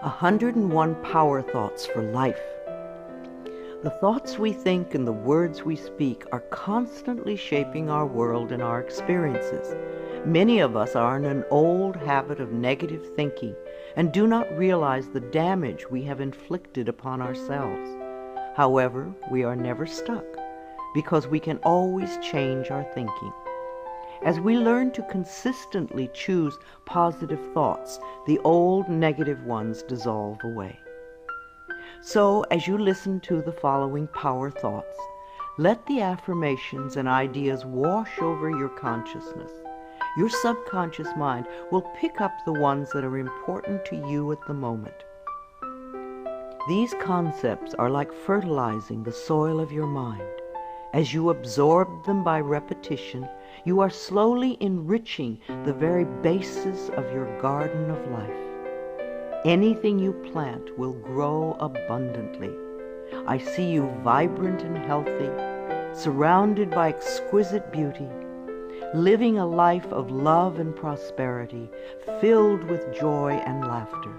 101 Power Thoughts for Life. The thoughts we think and the words we speak are constantly shaping our world and our experiences. Many of us are in an old habit of negative thinking and do not realize the damage we have inflicted upon ourselves. However, we are never stuck because we can always change our thinking. As we learn to consistently choose positive thoughts, the old negative ones dissolve away. So, as you listen to the following power thoughts, let the affirmations and ideas wash over your consciousness. Your subconscious mind will pick up the ones that are important to you at the moment. These concepts are like fertilizing the soil of your mind. As you absorb them by repetition, you are slowly enriching the very basis of your garden of life. Anything you plant will grow abundantly. I see you vibrant and healthy, surrounded by exquisite beauty, living a life of love and prosperity, filled with joy and laughter.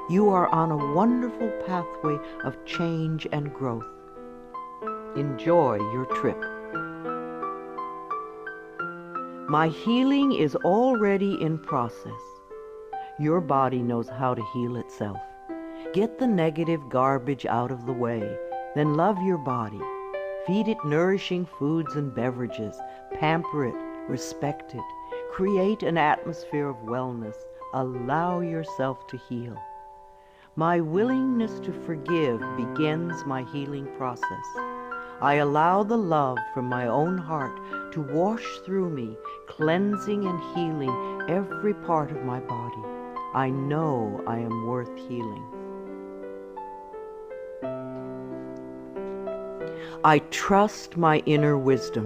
You are on a wonderful pathway of change and growth. Enjoy your trip. My healing is already in process. Your body knows how to heal itself. Get the negative garbage out of the way, then love your body. Feed it nourishing foods and beverages. Pamper it, respect it. Create an atmosphere of wellness. Allow yourself to heal. My willingness to forgive begins my healing process. I allow the love from my own heart to wash through me, cleansing and healing every part of my body. I know I am worth healing. I trust my inner wisdom.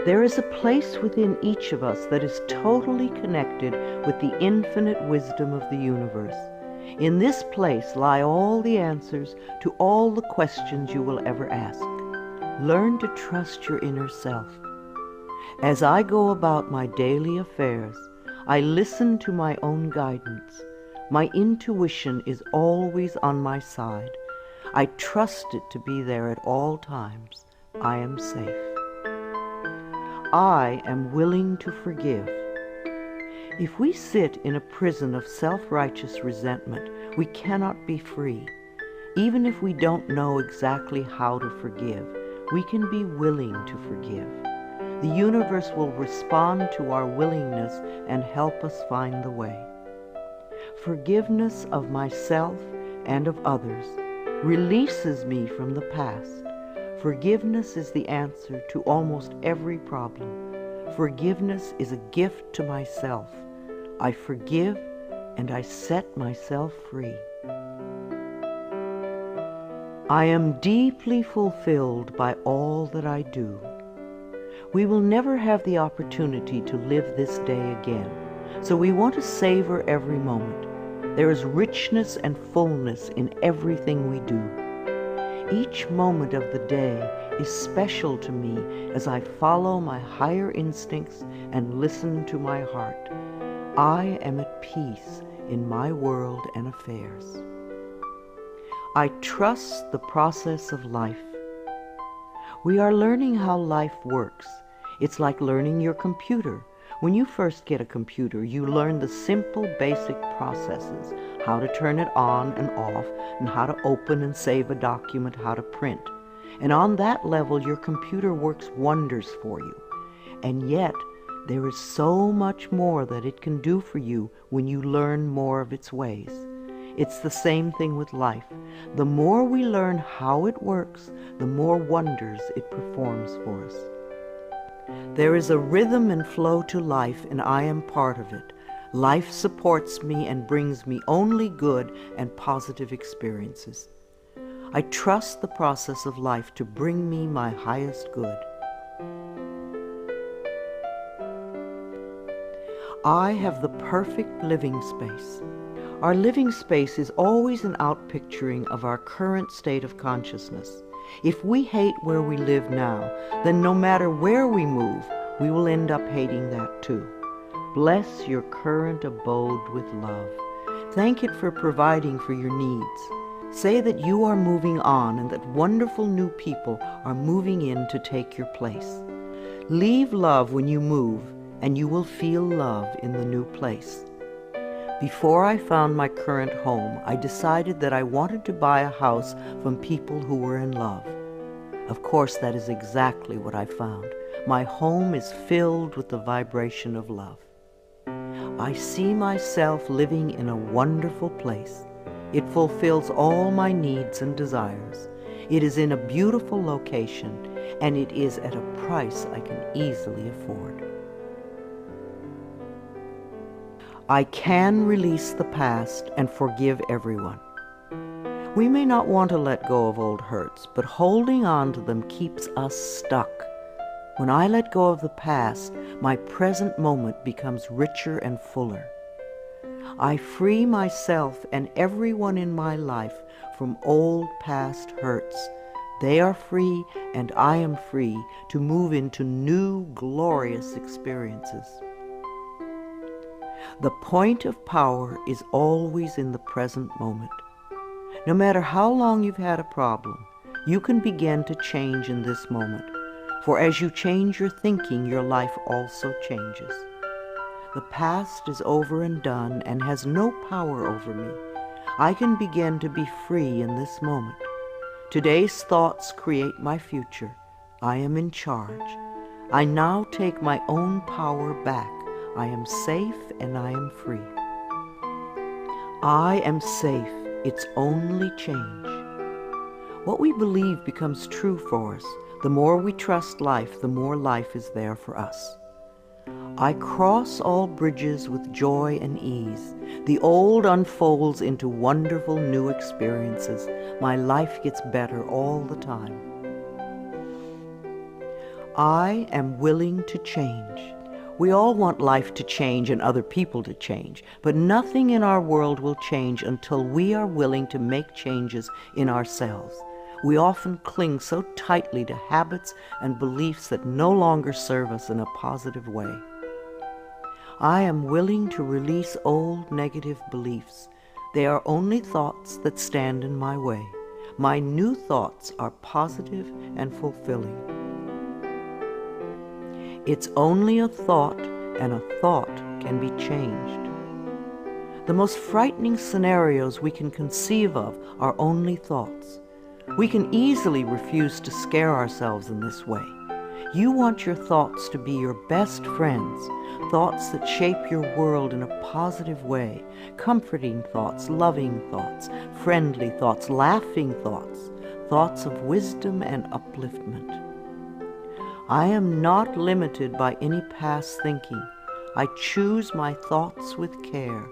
There is a place within each of us that is totally connected with the infinite wisdom of the universe. In this place lie all the answers to all the questions you will ever ask. Learn to trust your inner self. As I go about my daily affairs, I listen to my own guidance. My intuition is always on my side. I trust it to be there at all times. I am safe. I am willing to forgive. If we sit in a prison of self-righteous resentment, we cannot be free. Even if we don't know exactly how to forgive, we can be willing to forgive. The universe will respond to our willingness and help us find the way. Forgiveness of myself and of others releases me from the past. Forgiveness is the answer to almost every problem. Forgiveness is a gift to myself. I forgive and I set myself free. I am deeply fulfilled by all that I do. We will never have the opportunity to live this day again, so we want to savor every moment. There is richness and fullness in everything we do. Each moment of the day is special to me as I follow my higher instincts and listen to my heart. I am at peace in my world and affairs. I trust the process of life. We are learning how life works. It's like learning your computer. When you first get a computer, you learn the simple, basic processes, how to turn it on and off, and how to open and save a document, how to print. And on that level, your computer works wonders for you. And yet, there is so much more that it can do for you when you learn more of its ways. It's the same thing with life. The more we learn how it works, the more wonders it performs for us. There is a rhythm and flow to life, and I am part of it. Life supports me and brings me only good and positive experiences. I trust the process of life to bring me my highest good. I have the perfect living space. Our living space is always an outpicturing of our current state of consciousness. If we hate where we live now, then no matter where we move, we will end up hating that too. Bless your current abode with love. Thank it for providing for your needs. Say that you are moving on and that wonderful new people are moving in to take your place. Leave love when you move, and you will feel love in the new place. Before I found my current home, I decided that I wanted to buy a house from people who were in love. Of course, that is exactly what I found. My home is filled with the vibration of love. I see myself living in a wonderful place. It fulfills all my needs and desires. It is in a beautiful location, and it is at a price I can easily afford. I can release the past and forgive everyone. We may not want to let go of old hurts, but holding on to them keeps us stuck. When I let go of the past, my present moment becomes richer and fuller. I free myself and everyone in my life from old past hurts. They are free, and I am free to move into new, glorious experiences. The point of power is always in the present moment. No matter how long you've had a problem, you can begin to change in this moment. For as you change your thinking, your life also changes. The past is over and done and has no power over me. I can begin to be free in this moment. Today's thoughts create my future. I am in charge. I now take my own power back. I am safe and I am free. I am safe. It's only change. What we believe becomes true for us. The more we trust life, the more life is there for us. I cross all bridges with joy and ease. The old unfolds into wonderful new experiences. My life gets better all the time. I am willing to change. We all want life to change and other people to change, but nothing in our world will change until we are willing to make changes in ourselves. We often cling so tightly to habits and beliefs that no longer serve us in a positive way. I am willing to release old negative beliefs. They are only thoughts that stand in my way. My new thoughts are positive and fulfilling. It's only a thought, and a thought can be changed. The most frightening scenarios we can conceive of are only thoughts. We can easily refuse to scare ourselves in this way. You want your thoughts to be your best friends, thoughts that shape your world in a positive way, comforting thoughts, loving thoughts, friendly thoughts, laughing thoughts, thoughts of wisdom and upliftment. I am not limited by any past thinking. I choose my thoughts with care.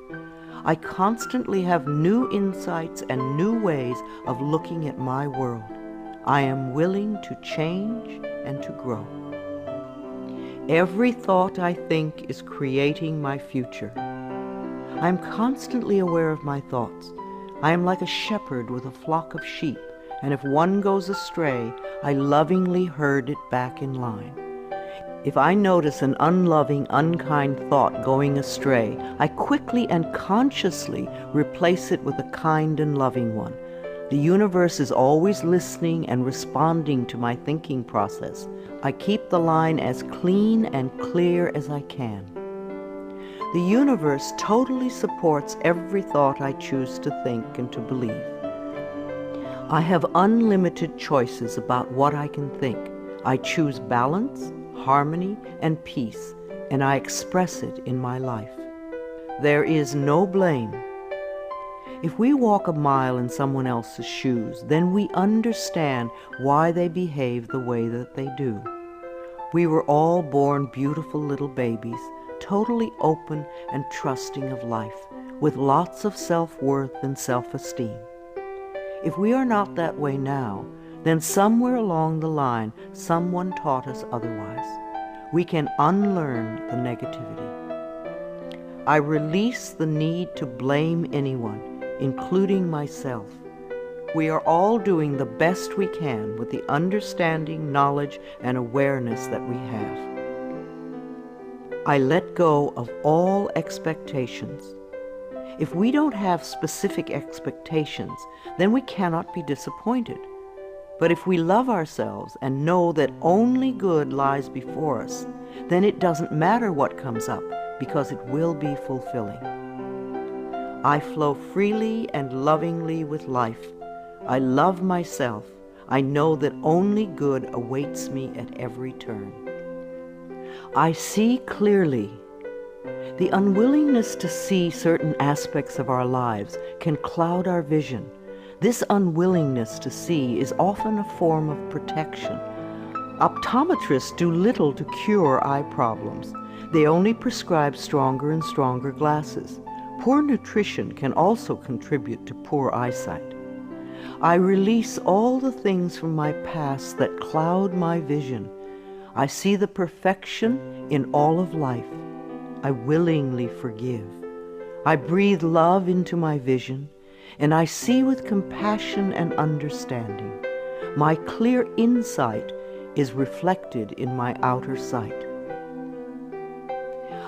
I constantly have new insights and new ways of looking at my world. I am willing to change and to grow. Every thought I think is creating my future. I am constantly aware of my thoughts. I am like a shepherd with a flock of sheep, and if one goes astray, I lovingly herd it back in line. If I notice an unloving, unkind thought going astray, I quickly and consciously replace it with a kind and loving one. The universe is always listening and responding to my thinking process. I keep the line as clean and clear as I can. The universe totally supports every thought I choose to think and to believe. I have unlimited choices about what I can think. I choose balance, harmony, and peace, and I express it in my life. There is no blame. If we walk a mile in someone else's shoes, then we understand why they behave the way that they do. We were all born beautiful little babies, totally open and trusting of life, with lots of self-worth and self-esteem. If we are not that way now, then somewhere along the line, someone taught us otherwise. We can unlearn the negativity. I release the need to blame anyone, including myself. We are all doing the best we can with the understanding, knowledge, and awareness that we have. I let go of all expectations. If we don't have specific expectations, then we cannot be disappointed. But if we love ourselves and know that only good lies before us, then it doesn't matter what comes up, because it will be fulfilling. I flow freely and lovingly with life. I love myself. I know that only good awaits me at every turn. I see clearly. The unwillingness to see certain aspects of our lives can cloud our vision. This unwillingness to see is often a form of protection. Optometrists do little to cure eye problems. They only prescribe stronger and stronger glasses. Poor nutrition can also contribute to poor eyesight. I release all the things from my past that cloud my vision. I see the perfection in all of life. I willingly forgive. I breathe love into my vision, and I see with compassion and understanding. My clear insight is reflected in my outer sight.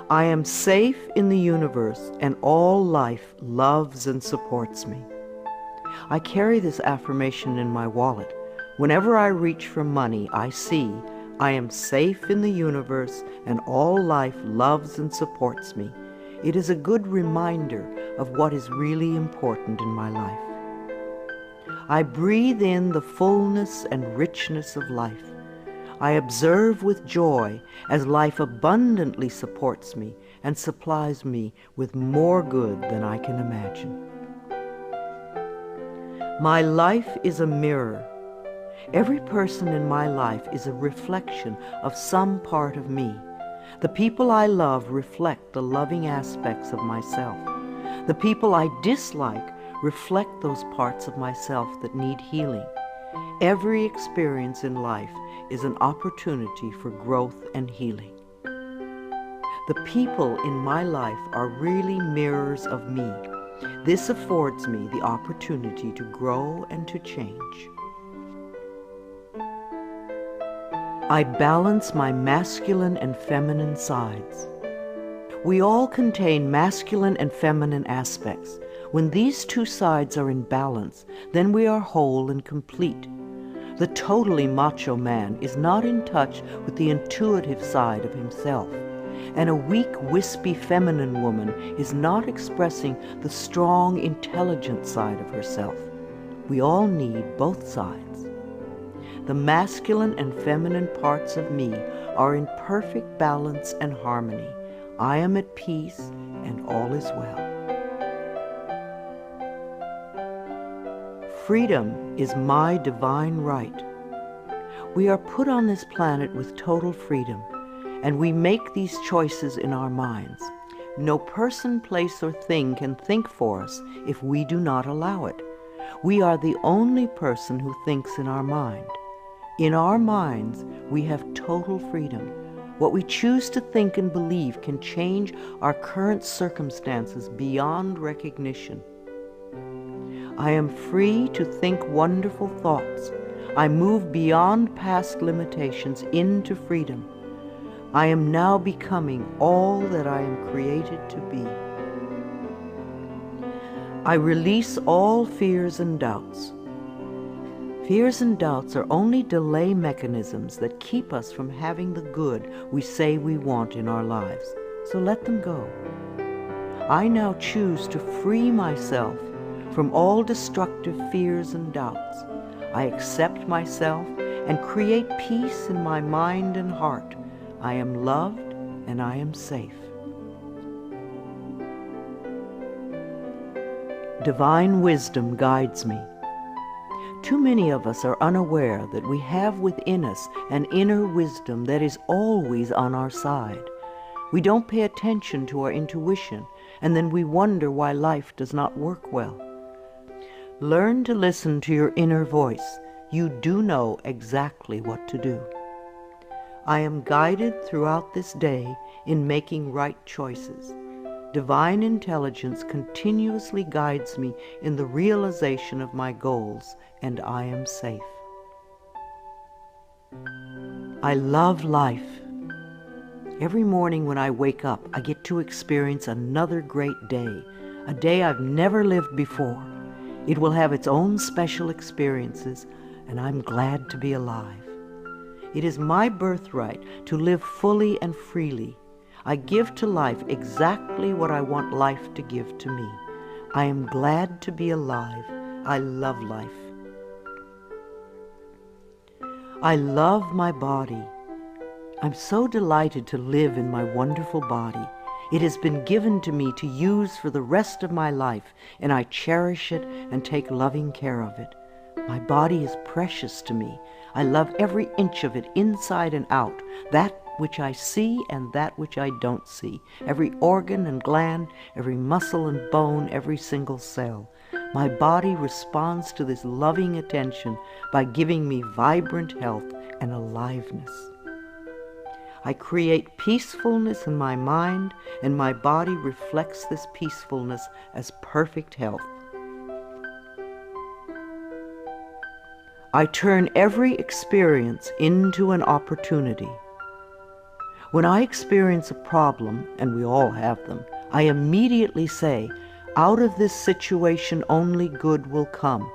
I am safe in the universe, and all life loves and supports me. I carry this affirmation in my wallet. Whenever I reach for money, I see I am safe in the universe, and all life loves and supports me. It is a good reminder of what is really important in my life. I breathe in the fullness and richness of life. I observe with joy as life abundantly supports me and supplies me with more good than I can imagine. My life is a mirror. Every person in my life is a reflection of some part of me. The people I love reflect the loving aspects of myself. The people I dislike reflect those parts of myself that need healing. Every experience in life is an opportunity for growth and healing. The people in my life are really mirrors of me. This affords me the opportunity to grow and to change. I balance my masculine and feminine sides. We all contain masculine and feminine aspects. When these two sides are in balance, then we are whole and complete. The totally macho man is not in touch with the intuitive side of himself, and a weak, wispy feminine woman is not expressing the strong, intelligent side of herself. We all need both sides. The masculine and feminine parts of me are in perfect balance and harmony. I am at peace, and all is well. Freedom is my divine right. We are put on this planet with total freedom, and we make these choices in our minds. No person, place, or thing can think for us if we do not allow it. We are the only person who thinks in our mind. In our minds, we have total freedom. What we choose to think and believe can change our current circumstances beyond recognition. I am free to think wonderful thoughts. I move beyond past limitations into freedom. I am now becoming all that I am created to be. I release all fears and doubts. Fears and doubts are only delay mechanisms that keep us from having the good we say we want in our lives, so let them go. I now choose to free myself from all destructive fears and doubts. I accept myself and create peace in my mind and heart. I am loved and I am safe. Divine wisdom guides me. Too many of us are unaware that we have within us an inner wisdom that is always on our side. We don't pay attention to our intuition, and then we wonder why life does not work well. Learn to listen to your inner voice. You do know exactly what to do. I am guided throughout this day in making right choices. Divine intelligence continuously guides me in the realization of my goals, and I am safe. I love life. Every morning when I wake up, I get to experience another great day, a day I've never lived before. It will have its own special experiences, and I'm glad to be alive. It is my birthright to live fully and freely. I give to life exactly what I want life to give to me. I am glad to be alive. I love life. I love my body. I'm so delighted to live in my wonderful body. It has been given to me to use for the rest of my life, and I cherish it and take loving care of it. My body is precious to me. I love every inch of it, inside and out, that which I see and that which I don't see, every organ and gland, every muscle and bone, every single cell. My body responds to this loving attention by giving me vibrant health and aliveness. I create peacefulness in my mind, and my body reflects this peacefulness as perfect health. I turn every experience into an opportunity. When I experience a problem, and we all have them, I immediately say, out of this situation only good will come.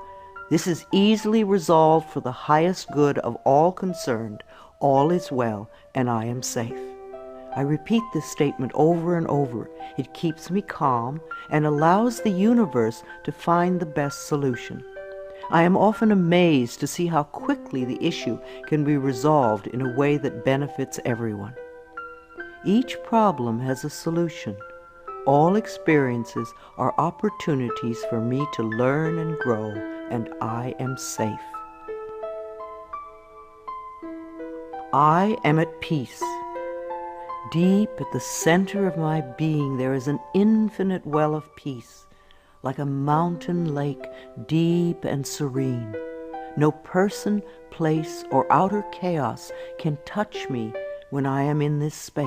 This is easily resolved for the highest good of all concerned. All is well, and I am safe. I repeat this statement over and over. It keeps me calm and allows the universe to find the best solution. I am often amazed to see how quickly the issue can be resolved in a way that benefits everyone. Each problem has a solution. All experiences are opportunities for me to learn and grow, and I am safe. I am at peace. Deep at the center of my being there is an infinite well of peace, like a mountain lake, deep and serene. No person, place, or outer chaos can touch me when I am in this space.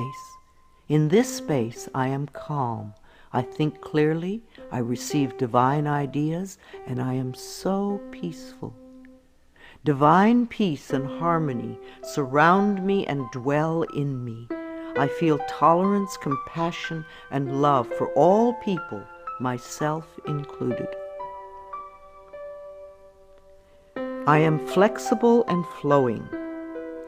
In this space I am calm. I think clearly, I receive divine ideas, and I am so peaceful. Divine peace and harmony surround me and dwell in me. I feel tolerance, compassion, and love for all people, myself included. I am flexible and flowing.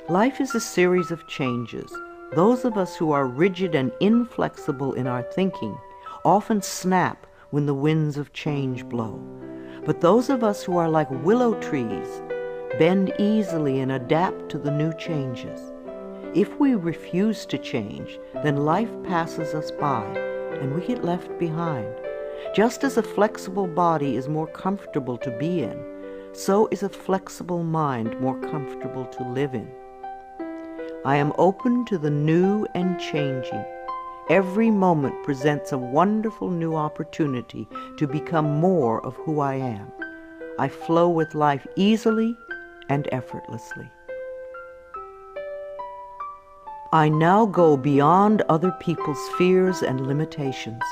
Life is a series of changes. Those of us who are rigid and inflexible in our thinking often snap when the winds of change blow. But those of us who are like willow trees bend easily and adapt to the new changes. If we refuse to change, then life passes us by and we get left behind. Just as a flexible body is more comfortable to be in, so is a flexible mind more comfortable to live in. I am open to the new and changing. Every moment presents a wonderful new opportunity to become more of who I am. I flow with life easily and effortlessly. I now go beyond other people's fears and limitations.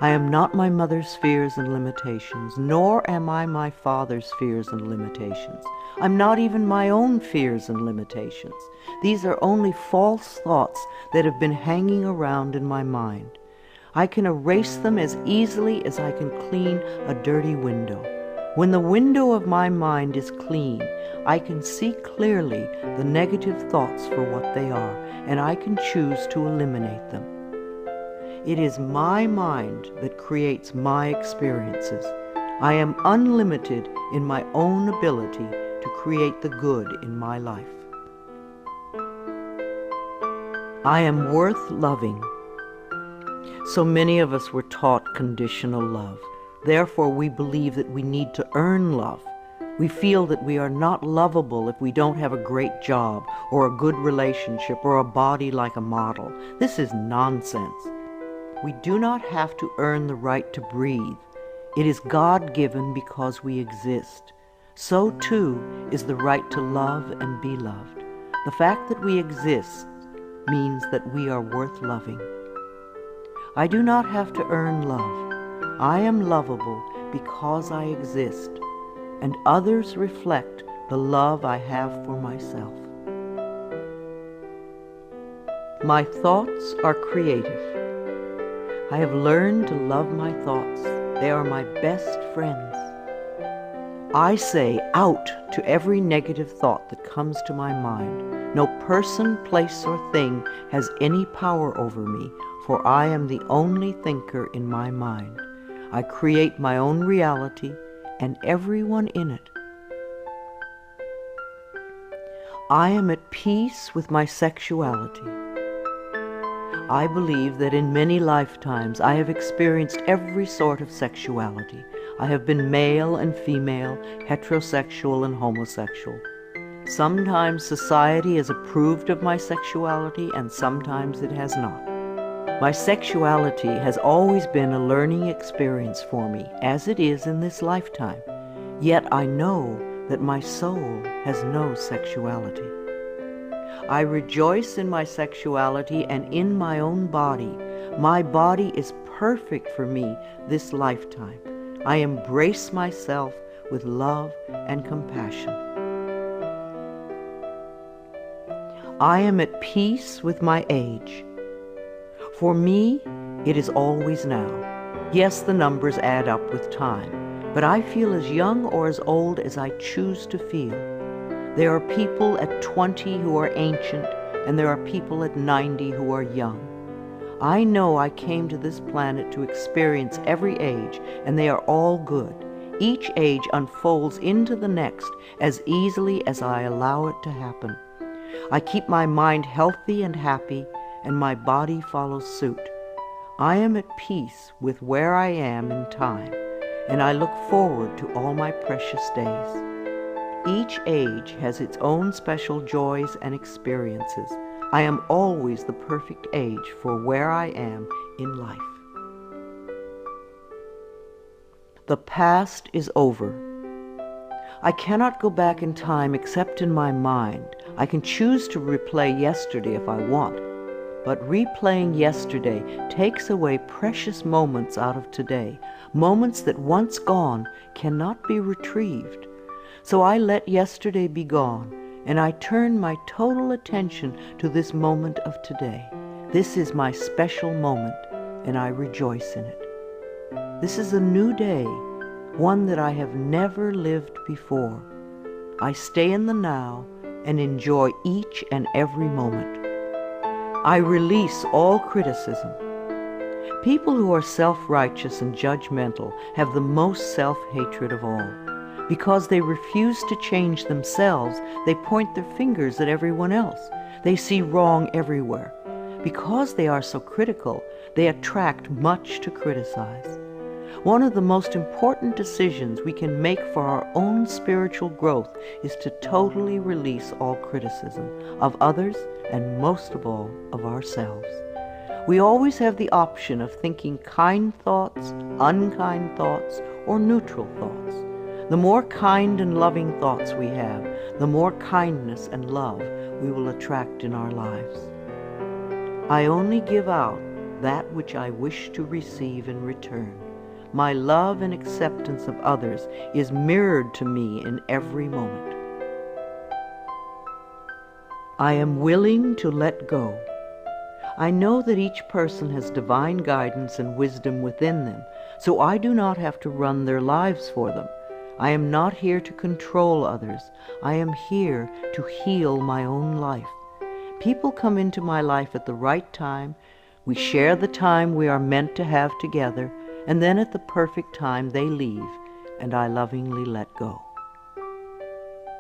I am not my mother's fears and limitations, nor am I my father's fears and limitations. I'm not even my own fears and limitations. These are only false thoughts that have been hanging around in my mind. I can erase them as easily as I can clean a dirty window. When the window of my mind is clean, I can see clearly the negative thoughts for what they are, and I can choose to eliminate them. It is my mind that creates my experiences. I am unlimited in my own ability to create the good in my life. I am worth loving. So many of us were taught conditional love. Therefore, we believe that we need to earn love. We feel that we are not lovable if we don't have a great job or a good relationship or a body like a model. This is nonsense. We do not have to earn the right to breathe. It is God-given because we exist. So too is the right to love and be loved. The fact that we exist means that we are worth loving. I do not have to earn love. I am lovable because I exist, and others reflect the love I have for myself. My thoughts are creative. I have learned to love my thoughts. They are my best friends. I say out to every negative thought that comes to my mind. No person, place, or thing has any power over me, for I am the only thinker in my mind. I create my own reality and everyone in it. I am at peace with my sexuality. I believe that in many lifetimes I have experienced every sort of sexuality. I have been male and female, heterosexual and homosexual. Sometimes society has approved of my sexuality and sometimes it has not. My sexuality has always been a learning experience for me, as it is in this lifetime. Yet I know that my soul has no sexuality. I rejoice in my sexuality and in my own body. My body is perfect for me this lifetime. I embrace myself with love and compassion. I am at peace with my age. For me, it is always now. Yes, the numbers add up with time, but I feel as young or as old as I choose to feel. There are people at 20 who are ancient, and there are people at 90 who are young. I know I came to this planet to experience every age, and they are all good. Each age unfolds into the next as easily as I allow it to happen. I keep my mind healthy and happy, and my body follows suit. I am at peace with where I am in time, and I look forward to all my precious days. Each age has its own special joys and experiences. I am always the perfect age for where I am in life. The past is over. I cannot go back in time except in my mind. I can choose to replay yesterday if I want, but replaying yesterday takes away precious moments out of today, moments that once gone cannot be retrieved. So I let yesterday be gone, and I turn my total attention to this moment of today. This is my special moment, and I rejoice in it. This is a new day, one that I have never lived before. I stay in the now and enjoy each and every moment. I release all criticism. People who are self-righteous and judgmental have the most self-hatred of all. Because they refuse to change themselves, they point their fingers at everyone else. They see wrong everywhere. Because they are so critical, they attract much to criticize. One of the most important decisions we can make for our own spiritual growth is to totally release all criticism of others and most of all of ourselves. We always have the option of thinking kind thoughts, unkind thoughts, or neutral thoughts. The more kind and loving thoughts we have, the more kindness and love we will attract in our lives. I only give out that which I wish to receive in return. My love and acceptance of others is mirrored to me in every moment. I am willing to let go. I know that each person has divine guidance and wisdom within them, so I do not have to run their lives for them. I am not here to control others. I am here to heal my own life. People come into my life at the right time. We share the time we are meant to have together, and then at the perfect time they leave, and I lovingly let go.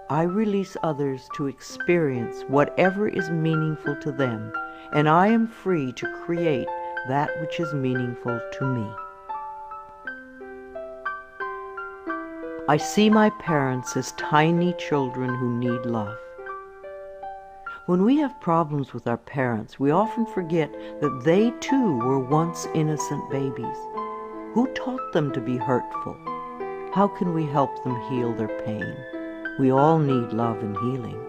I release others to experience whatever is meaningful to them, and I am free to create that which is meaningful to me. I see my parents as tiny children who need love. When we have problems with our parents, we often forget that they too were once innocent babies. Who taught them to be hurtful? How can we help them heal their pain? We all need love and healing.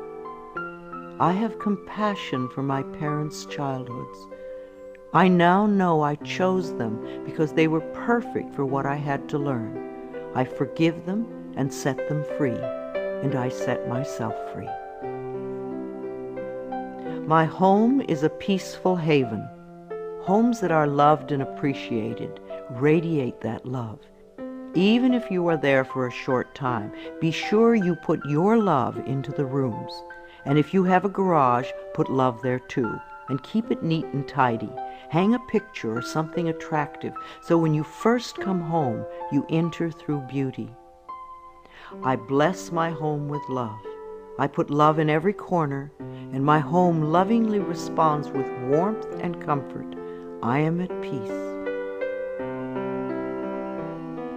I have compassion for my parents' childhoods. I now know I chose them because they were perfect for what I had to learn. I forgive them and set them free, and I set myself free. My home is a peaceful haven. Homes that are loved and appreciated radiate that love. Even if you are there for a short time, be sure you put your love into the rooms. And if you have a garage, put love there too, and keep it neat and tidy. Hang a picture or something attractive, so when you first come home, you enter through beauty. I bless my home with love. I put love in every corner, and my home lovingly responds with warmth and comfort. I am at peace.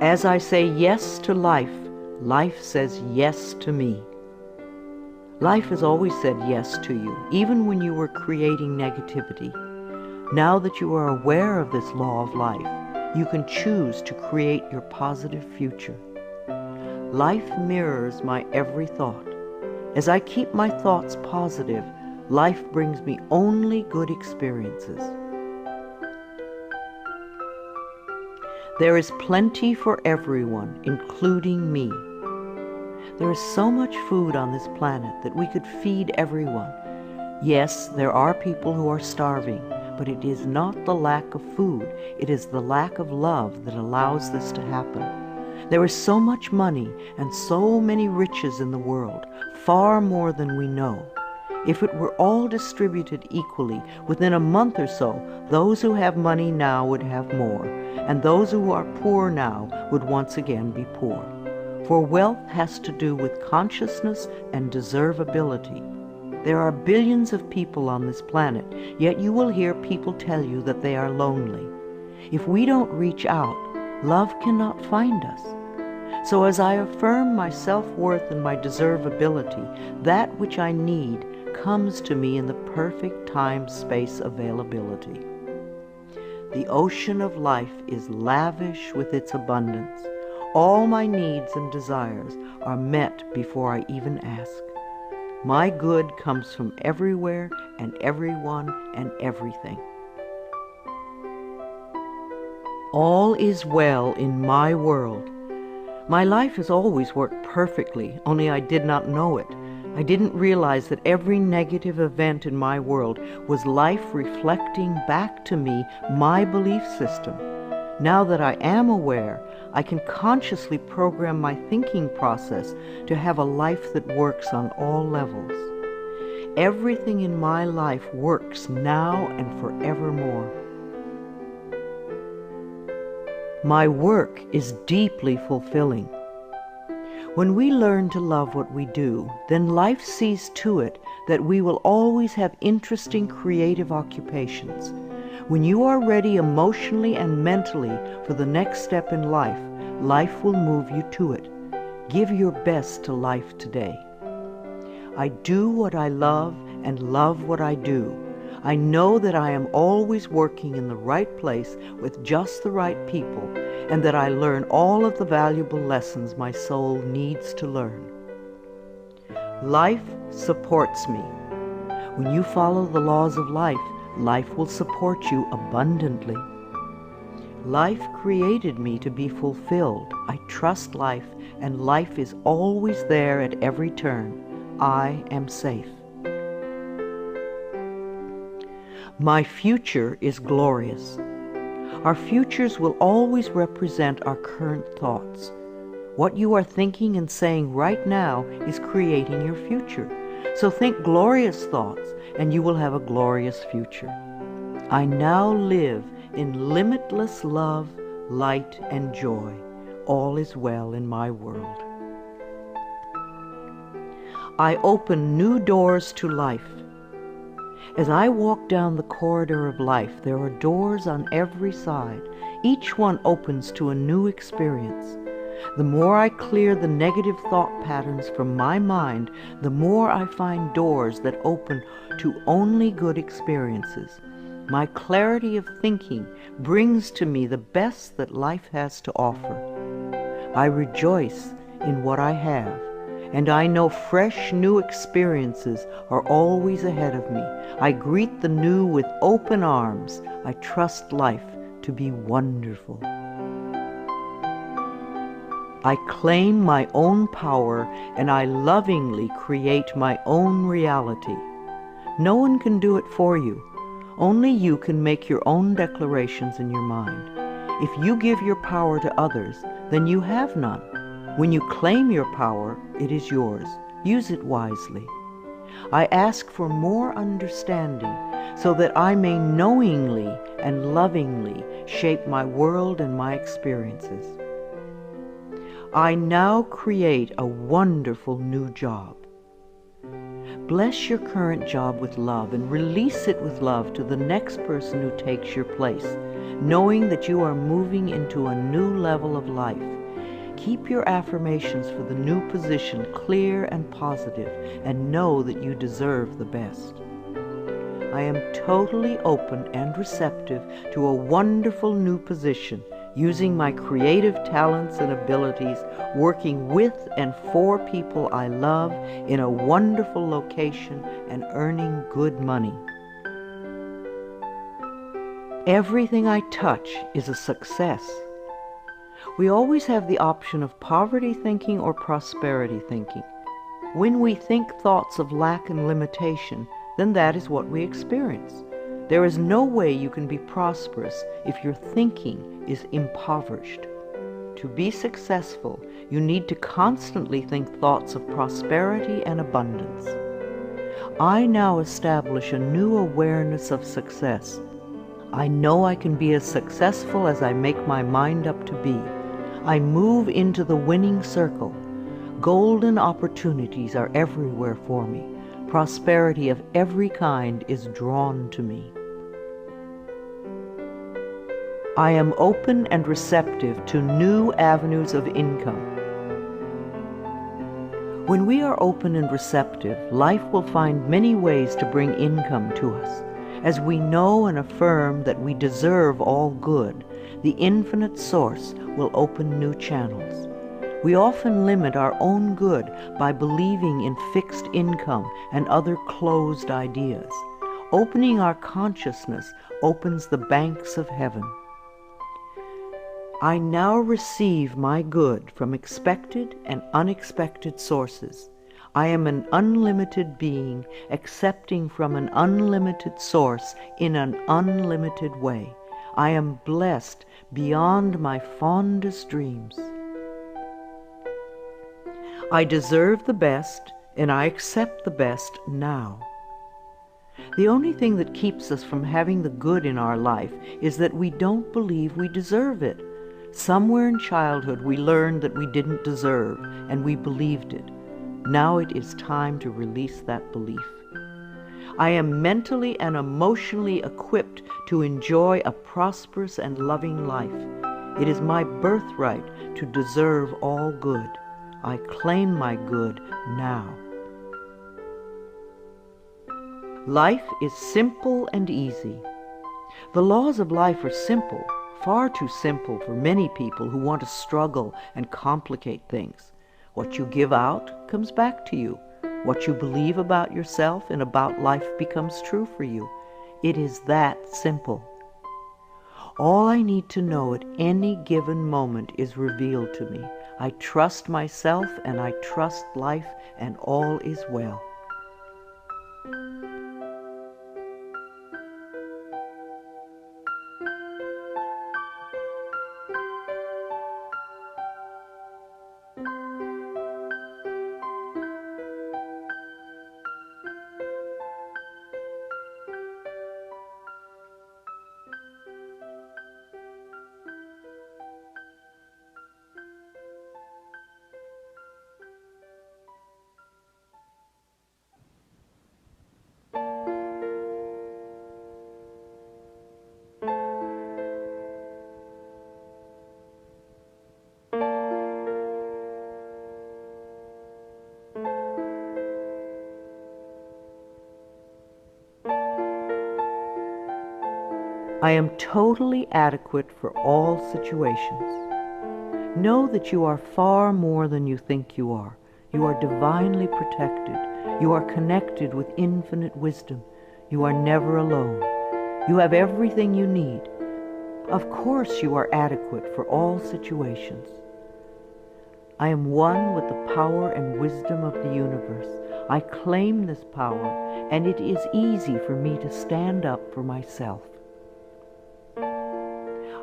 As I say yes to life, life says yes to me. Life has always said yes to you, even when you were creating negativity. Now that you are aware of this law of life, you can choose to create your positive future. Life mirrors my every thought. As I keep my thoughts positive, life brings me only good experiences. There is plenty for everyone, including me. There is so much food on this planet that we could feed everyone. Yes, there are people who are starving, but it is not the lack of food, it is the lack of love that allows this to happen. There is so much money and so many riches in the world, far more than we know. If it were all distributed equally, within a month or so, those who have money now would have more, and those who are poor now would once again be poor. For wealth has to do with consciousness and deservability. There are billions of people on this planet, yet you will hear people tell you that they are lonely. If we don't reach out, love cannot find us. So as I affirm my self-worth and my deservability, that which I need comes to me in the perfect time-space availability. The ocean of life is lavish with its abundance. All my needs and desires are met before I even ask. My good comes from everywhere and everyone and everything. All is well in my world. My life has always worked perfectly, only I did not know it. I didn't realize that every negative event in my world was life reflecting back to me my belief system. Now that I am aware, I can consciously program my thinking process to have a life that works on all levels. Everything in my life works now and forevermore. My work is deeply fulfilling. When we learn to love what we do, then life sees to it that we will always have interesting creative occupations. When you are ready emotionally and mentally for the next step in life, life will move you to it. Give your best to life today. I do what I love and love what I do. I know that I am always working in the right place with just the right people, and that I learn all of the valuable lessons my soul needs to learn. Life supports me. When you follow the laws of life, life will support you abundantly. Life created me to be fulfilled. I trust life, and life is always there at every turn. I am safe. My future is glorious. Our futures will always represent our current thoughts. What you are thinking and saying right now is creating your future. So think glorious thoughts, and you will have a glorious future. I now live in limitless love, light, and joy. All is well in my world. I open new doors to life. As I walk down the corridor of life, there are doors on every side. Each one opens to a new experience. The more I clear the negative thought patterns from my mind, the more I find doors that open to only good experiences. My clarity of thinking brings to me the best that life has to offer. I rejoice in what I have, and I know fresh new experiences are always ahead of me. I greet the new with open arms. I trust life to be wonderful. I claim my own power, and I lovingly create my own reality. No one can do it for you. Only you can make your own declarations in your mind. If you give your power to others, then you have none. When you claim your power, it is yours. Use it wisely. I ask for more understanding so that I may knowingly and lovingly shape my world and my experiences. I now create a wonderful new job. Bless your current job with love and release it with love to the next person who takes your place, knowing that you are moving into a new level of life. Keep your affirmations for the new position clear and positive, and know that you deserve the best. I am totally open and receptive to a wonderful new position, using my creative talents and abilities, working with and for people I love in a wonderful location and earning good money. Everything I touch is a success. We always have the option of poverty thinking or prosperity thinking. When we think thoughts of lack and limitation, then that is what we experience. There is no way you can be prosperous if your thinking is impoverished. To be successful, you need to constantly think thoughts of prosperity and abundance. I now establish a new awareness of success. I know I can be as successful as I make my mind up to be. I move into the winning circle. Golden opportunities are everywhere for me. Prosperity of every kind is drawn to me. I am open and receptive to new avenues of income. When we are open and receptive, life will find many ways to bring income to us. As we know and affirm that we deserve all good, the infinite source will open new channels. We often limit our own good by believing in fixed income and other closed ideas. Opening our consciousness opens the banks of heaven. I now receive my good from expected and unexpected sources. I am an unlimited being, accepting from an unlimited source in an unlimited way. I am blessed beyond my fondest dreams. I deserve the best, and I accept the best now. The only thing that keeps us from having the good in our life is that we don't believe we deserve it. Somewhere in childhood we learned that we didn't deserve, and we believed it. Now it is time to release that belief. I am mentally and emotionally equipped to enjoy a prosperous and loving life. It is my birthright to deserve all good. I claim my good now. Life is simple and easy. The laws of life are simple, far too simple for many people who want to struggle and complicate things. What you give out comes back to you. What you believe about yourself and about life becomes true for you. It is that simple. All I need to know at any given moment is revealed to me. I trust myself and I trust life, and all is well. I am totally adequate for all situations. Know that you are far more than you think you are. You are divinely protected. You are connected with infinite wisdom. You are never alone. You have everything you need. Of course you are adequate for all situations. I am one with the power and wisdom of the universe. I claim this power, and it is easy for me to stand up for myself.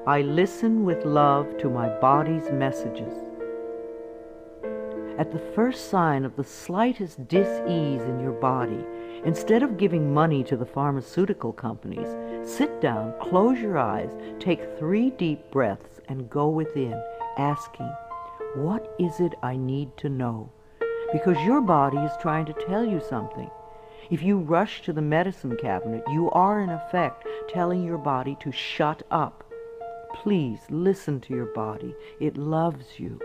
I listen with love to my body's messages. At the first sign of the slightest dis-ease in your body, instead of giving money to the pharmaceutical companies, sit down, close your eyes, take 3 deep breaths, and go within, asking, what is it I need to know? Because your body is trying to tell you something. If you rush to the medicine cabinet, you are in effect telling your body to shut up. Please listen to your body. It loves you.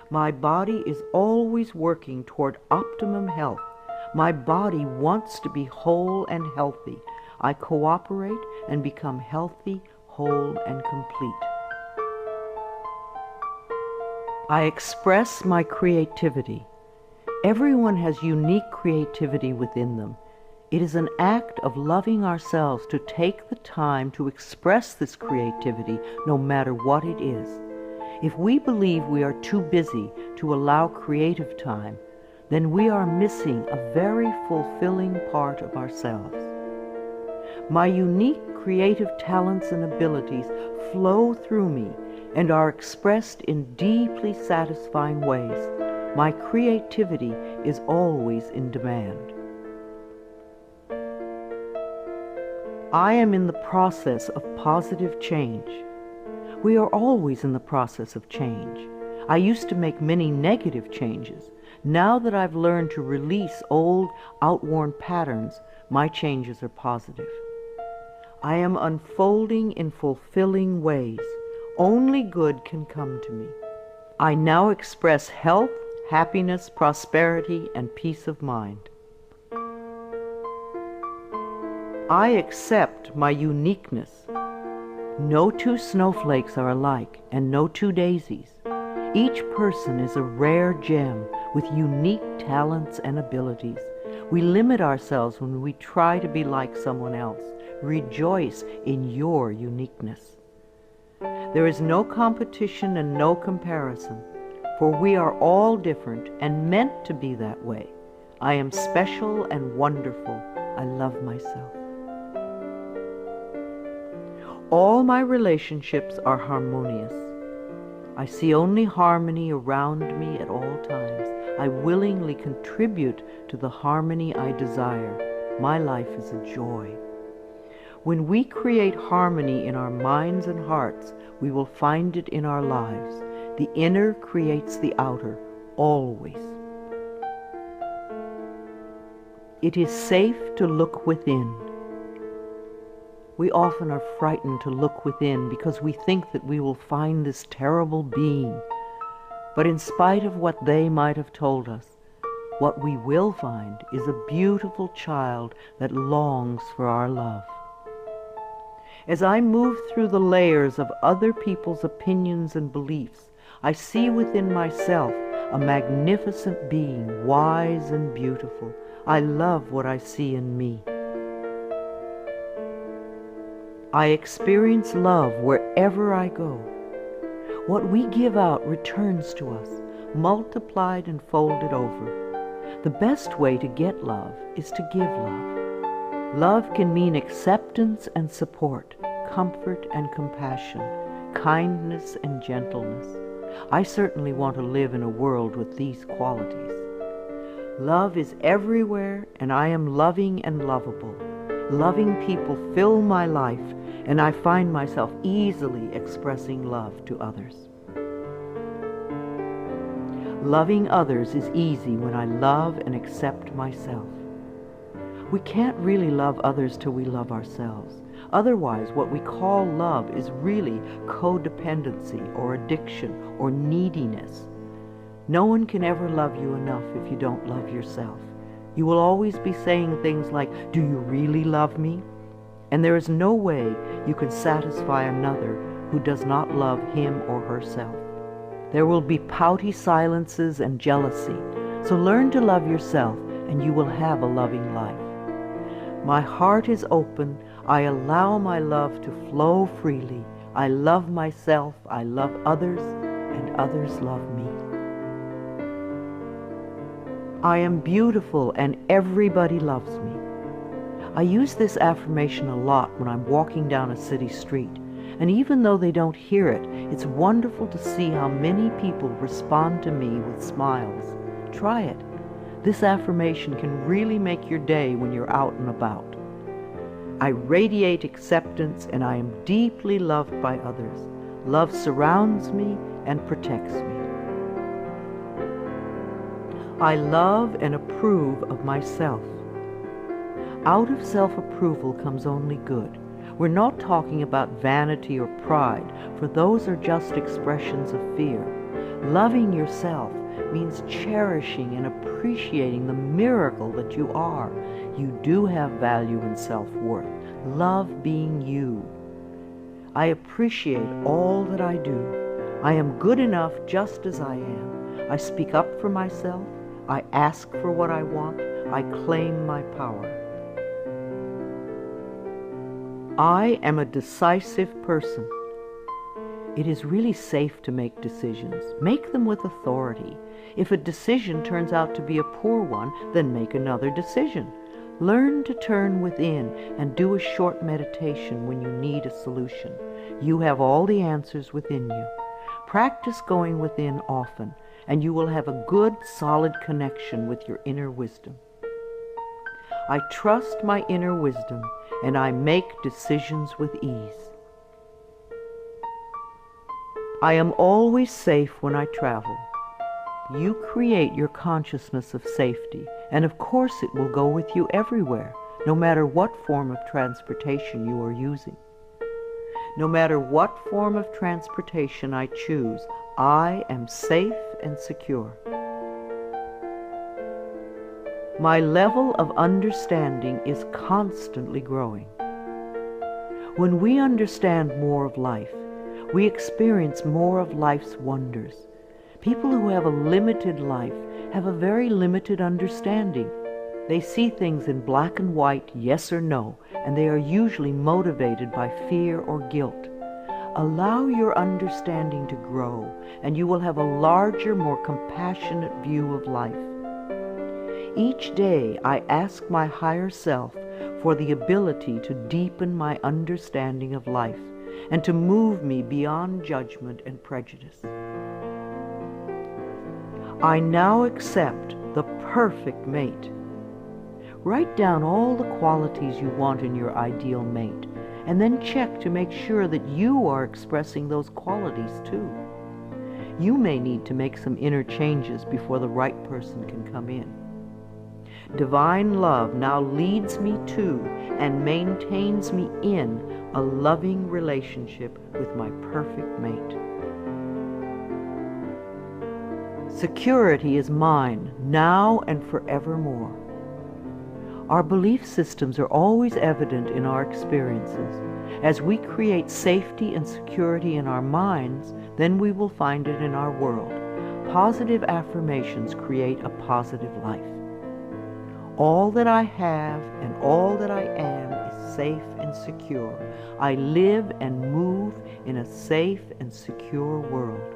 My body is always working toward optimum health. My body wants to be whole and healthy. I cooperate and become healthy, whole, and complete. I express my creativity. Everyone has unique creativity within them. It is an act of loving ourselves to take the time to express this creativity, no matter what it is. If we believe we are too busy to allow creative time, then we are missing a very fulfilling part of ourselves. My unique creative talents and abilities flow through me and are expressed in deeply satisfying ways. My creativity is always in demand. I am in the process of positive change. We are always in the process of change. I used to make many negative changes. Now that I've learned to release old, outworn patterns, my changes are positive. I am unfolding in fulfilling ways. Only good can come to me. I now express health, happiness, prosperity, and peace of mind. I accept my uniqueness. No 2 snowflakes are alike, and no 2 daisies. Each person is a rare gem with unique talents and abilities. We limit ourselves when we try to be like someone else. Rejoice in your uniqueness. There is no competition and no comparison, for we are all different and meant to be that way. I am special and wonderful. I love myself. All my relationships are harmonious. I see only harmony around me at all times. I willingly contribute to the harmony I desire. My life is a joy. When we create harmony in our minds and hearts, we will find it in our lives. The inner creates the outer, always. It is safe to look within. We often are frightened to look within because we think that we will find this terrible being. But in spite of what they might have told us, what we will find is a beautiful child that longs for our love. As I move through the layers of other people's opinions and beliefs, I see within myself a magnificent being, wise and beautiful. I love what I see in me. I experience love wherever I go. What we give out returns to us, multiplied and folded over. The best way to get love is to give love. Love can mean acceptance and support, comfort and compassion, kindness and gentleness. I certainly want to live in a world with these qualities. Love is everywhere, and I am loving and lovable. Loving people fill my life, and I find myself easily expressing love to others. Loving others is easy when I love and accept myself. We can't really love others till we love ourselves. Otherwise, what we call love is really codependency or addiction or neediness. No one can ever love you enough if you don't love yourself. You will always be saying things like, "Do you really love me?" And there is no way you can satisfy another who does not love him or herself. There will be pouty silences and jealousy. So learn to love yourself, and you will have a loving life. My heart is open. I allow my love to flow freely. I love myself, I love others, and others love me. I am beautiful and everybody loves me. I use this affirmation a lot when I'm walking down a city street, and even though they don't hear it, it's wonderful to see how many people respond to me with smiles. Try it. This affirmation can really make your day when you're out and about. I radiate acceptance and I am deeply loved by others. Love surrounds me and protects me. I love and approve of myself. Out of self-approval comes only good. We're not talking about vanity or pride, for those are just expressions of fear. Loving yourself means cherishing and appreciating the miracle that you are. You do have value and self-worth. Love being you. I appreciate all that I do. I am good enough just as I am. I speak up for myself. I ask for what I want. I claim my power. I am a decisive person. It is really safe to make decisions. Make them with authority. If a decision turns out to be a poor one, then make another decision. Learn to turn within and do a short meditation when you need a solution. You have all the answers within you. Practice going within often, and you will have a good, solid connection with your inner wisdom. I trust my inner wisdom, and I make decisions with ease. I am always safe when I travel. You create your consciousness of safety, and of course it will go with you everywhere, no matter what form of transportation you are using. No matter what form of transportation I choose, I am safe and secure. My level of understanding is constantly growing. When we understand more of life, we experience more of life's wonders. People who have a limited life have a very limited understanding. They see things in black and white, yes or no, and they are usually motivated by fear or guilt. Allow your understanding to grow, and you will have a larger, more compassionate view of life. Each day I ask my higher self for the ability to deepen my understanding of life and to move me beyond judgment and prejudice. I now accept the perfect mate. Write down all the qualities you want in your ideal mate, and then check to make sure that you are expressing those qualities too. You may need to make some inner changes before the right person can come in. Divine love now leads me to and maintains me in a loving relationship with my perfect mate. Security is mine, now and forevermore. Our belief systems are always evident in our experiences. As we create safety and security in our minds, then we will find it in our world. Positive affirmations create a positive life. All that I have and all that I am is safe and secure. I live and move in a safe and secure world.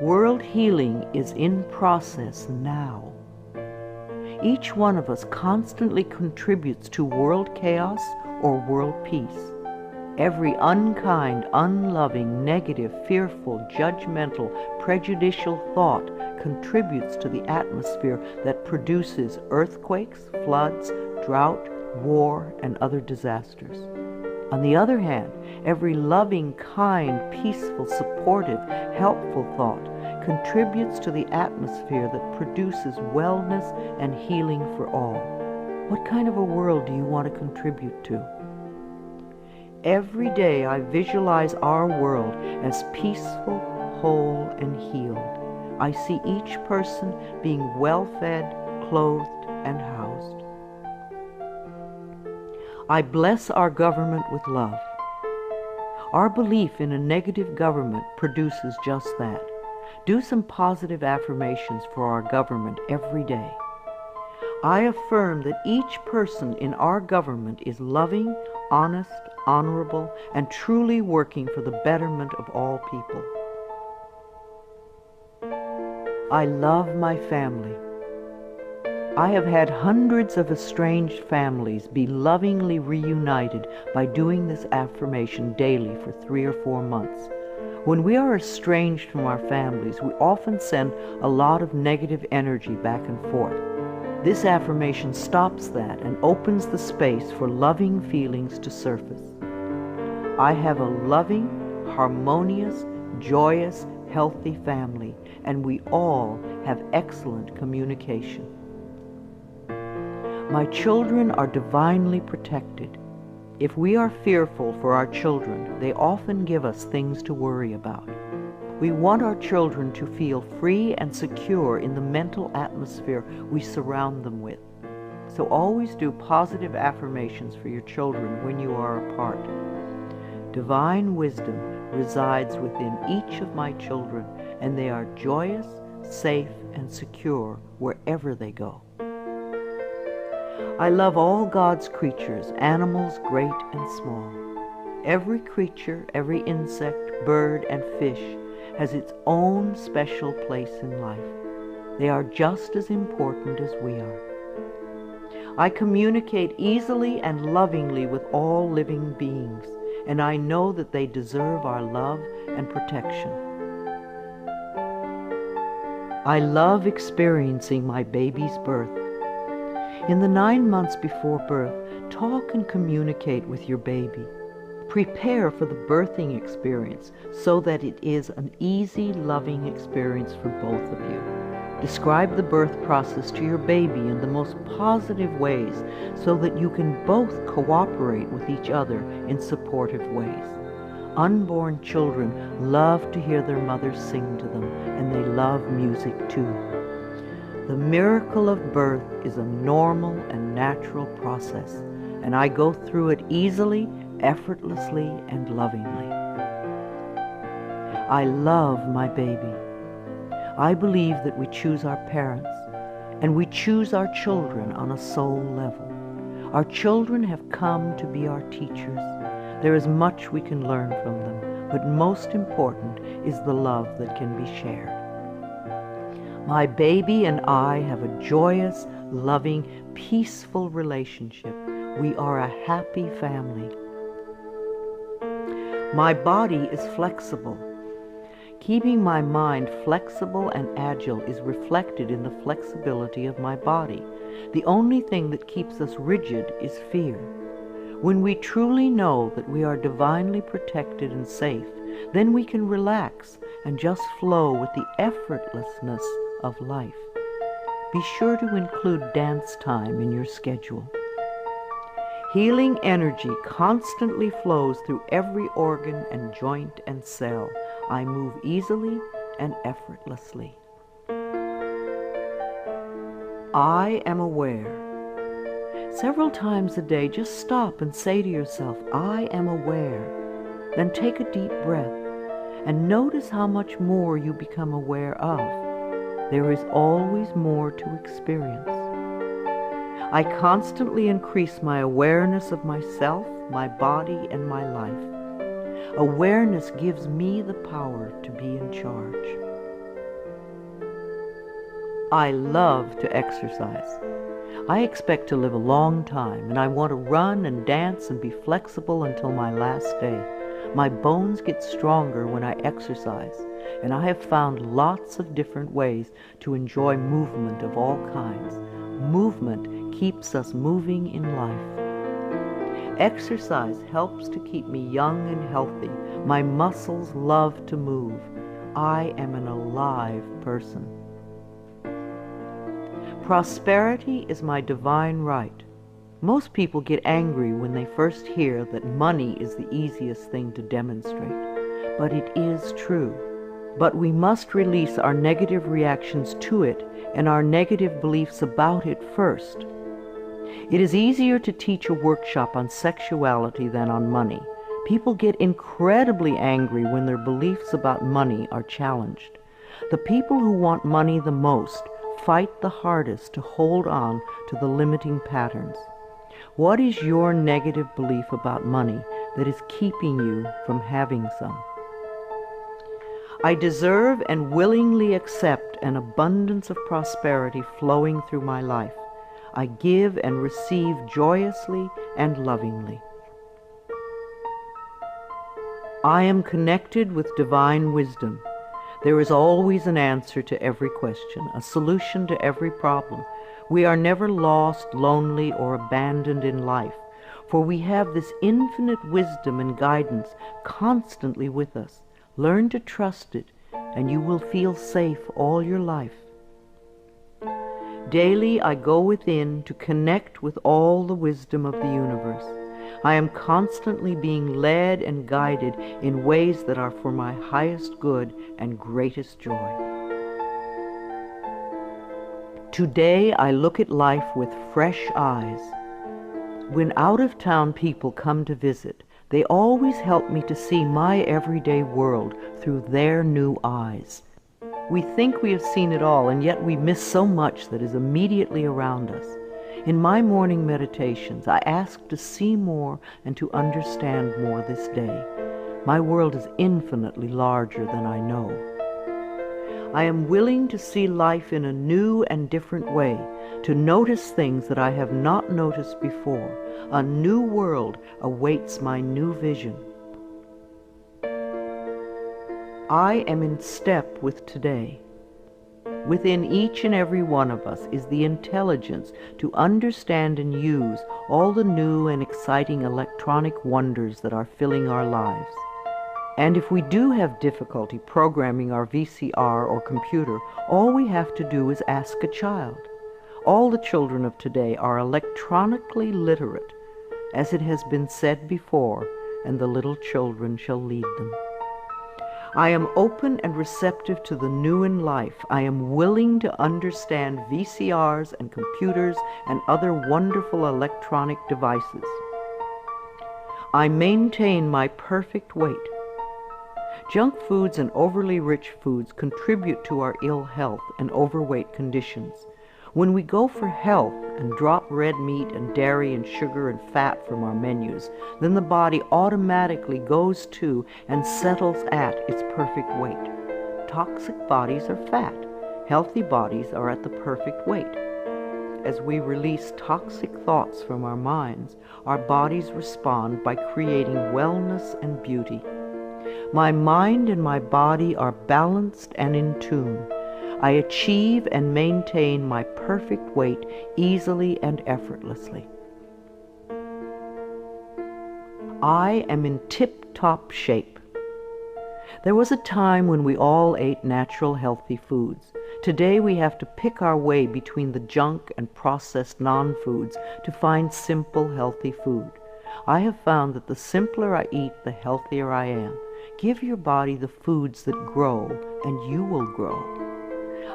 World healing is in process now. Each one of us constantly contributes to world chaos or world peace. Every unkind, unloving, negative, fearful, judgmental, prejudicial thought contributes to the atmosphere that produces earthquakes, floods, drought, war, and other disasters. On the other hand, every loving, kind, peaceful, supportive, helpful thought contributes to the atmosphere that produces wellness and healing for all. What kind of a world do you want to contribute to? Every day I visualize our world as peaceful, whole, and healed. I see each person being well-fed, clothed, and housed. I bless our government with love. Our belief in a negative government produces just that. Do some positive affirmations for our government every day. I affirm that each person in our government is loving, honest, honorable, and truly working for the betterment of all people. I love my family. I have had hundreds of estranged families be lovingly reunited by doing this affirmation daily for 3 or 4 months. When we are estranged from our families, we often send a lot of negative energy back and forth. This affirmation stops that and opens the space for loving feelings to surface. I have a loving, harmonious, joyous, healthy family, and we all have excellent communication. My children are divinely protected. If we are fearful for our children, they often give us things to worry about. We want our children to feel free and secure in the mental atmosphere we surround them with. So always do positive affirmations for your children when you are apart. Divine wisdom resides within each of my children, and they are joyous, safe, and secure wherever they go. I love all God's creatures, animals great and small. Every creature, every insect, bird, and fish has its own special place in life. They are just as important as we are. I communicate easily and lovingly with all living beings, and I know that they deserve our love and protection. I love experiencing my baby's birth. In the 9 months before birth, talk and communicate with your baby. Prepare for the birthing experience so that it is an easy, loving experience for both of you. Describe the birth process to your baby in the most positive ways so that you can both cooperate with each other in supportive ways. Unborn children love to hear their mothers sing to them, and they love music too. The miracle of birth is a normal and natural process, and I go through it easily, effortlessly, and lovingly. I love my baby. I believe that we choose our parents, and we choose our children on a soul level. Our children have come to be our teachers. There is much we can learn from them, but most important is the love that can be shared. My baby and I have a joyous, loving, peaceful relationship. We are a happy family. My body is flexible. Keeping my mind flexible and agile is reflected in the flexibility of my body. The only thing that keeps us rigid is fear. When we truly know that we are divinely protected and safe, then we can relax and just flow with the effortlessness of life. Be sure to include dance time in your schedule. Healing energy constantly flows through every organ and joint and cell. I move easily and effortlessly. I am aware. Several times a day, just stop and say to yourself, I am aware. Then take a deep breath and notice how much more you become aware of. There is always more to experience. I constantly increase my awareness of myself, my body, and my life. Awareness gives me the power to be in charge. I love to exercise. I expect to live a long time, and I want to run and dance and be flexible until my last day. My bones get stronger when I exercise, and I have found lots of different ways to enjoy movement of all kinds. Movement keeps us moving in life. Exercise helps to keep me young and healthy. My muscles love to move. I am an alive person. Prosperity is my divine right. Most people get angry when they first hear that money is the easiest thing to demonstrate, but it is true. But we must release our negative reactions to it and our negative beliefs about it first. It is easier to teach a workshop on sexuality than on money. People get incredibly angry when their beliefs about money are challenged. The people who want money the most fight the hardest to hold on to the limiting patterns. What is your negative belief about money that is keeping you from having some? I deserve and willingly accept an abundance of prosperity flowing through my life. I give and receive joyously and lovingly. I am connected with divine wisdom. There is always an answer to every question, a solution to every problem. We are never lost, lonely, or abandoned in life, for we have this infinite wisdom and guidance constantly with us. Learn to trust it, and you will feel safe all your life. Daily I go within to connect with all the wisdom of the universe. I am constantly being led and guided in ways that are for my highest good and greatest joy. Today I look at life with fresh eyes. When out-of-town people come to visit, they always help me to see my everyday world through their new eyes. We think we have seen it all, and yet we miss so much that is immediately around us. In my morning meditations, I ask to see more and to understand more this day. My world is infinitely larger than I know. I am willing to see life in a new and different way, to notice things that I have not noticed before. A new world awaits my new vision. I am in step with today. Within each and every one of us is the intelligence to understand and use all the new and exciting electronic wonders that are filling our lives. And if we do have difficulty programming our VCR or computer, all we have to do is ask a child. All the children of today are electronically literate, as it has been said before, and the little children shall lead them. I am open and receptive to the new in life. I am willing to understand VCRs and computers and other wonderful electronic devices. I maintain my perfect weight. Junk foods and overly rich foods contribute to our ill health and overweight conditions. When we go for health and drop red meat and dairy and sugar and fat from our menus, then the body automatically goes to and settles at its perfect weight. Toxic bodies are fat. Healthy bodies are at the perfect weight. As we release toxic thoughts from our minds, our bodies respond by creating wellness and beauty. My mind and my body are balanced and in tune. I achieve and maintain my perfect weight easily and effortlessly. I am in tip-top shape. There was a time when we all ate natural, healthy foods. Today we have to pick our way between the junk and processed non-foods to find simple, healthy food. I have found that the simpler I eat, the healthier I am. Give your body the foods that grow, and you will grow.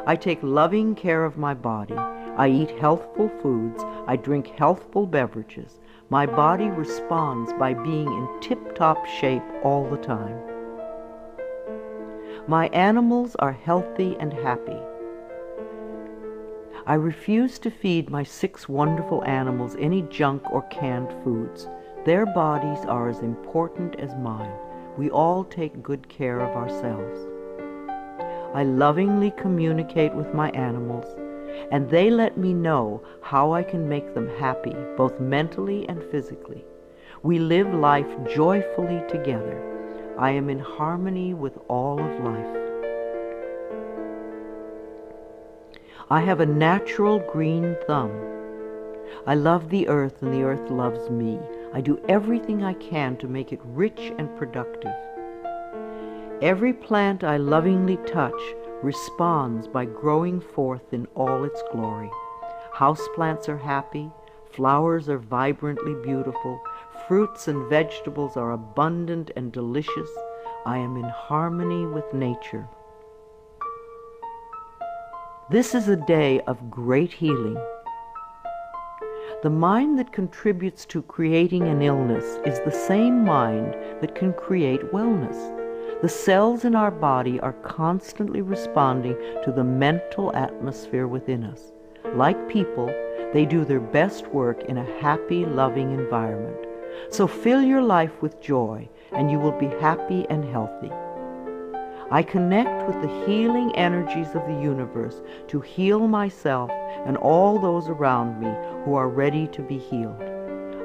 I take loving care of my body. I eat healthful foods. I drink healthful beverages. My body responds by being in tip-top shape all the time. My animals are healthy and happy. I refuse to feed my 6 wonderful animals any junk or canned foods. Their bodies are as important as mine. We all take good care of ourselves. I lovingly communicate with my animals, and they let me know how I can make them happy, both mentally and physically. We live life joyfully together. I am in harmony with all of life. I have a natural green thumb. I love the earth, and the earth loves me. I do everything I can to make it rich and productive. Every plant I lovingly touch responds by growing forth in all its glory. Houseplants are happy, flowers are vibrantly beautiful, fruits and vegetables are abundant and delicious. I am in harmony with nature. This is a day of great healing. The mind that contributes to creating an illness is the same mind that can create wellness. The cells in our body are constantly responding to the mental atmosphere within us. Like people, they do their best work in a happy, loving environment. So fill your life with joy, and you will be happy and healthy. I connect with the healing energies of the universe to heal myself and all those around me who are ready to be healed.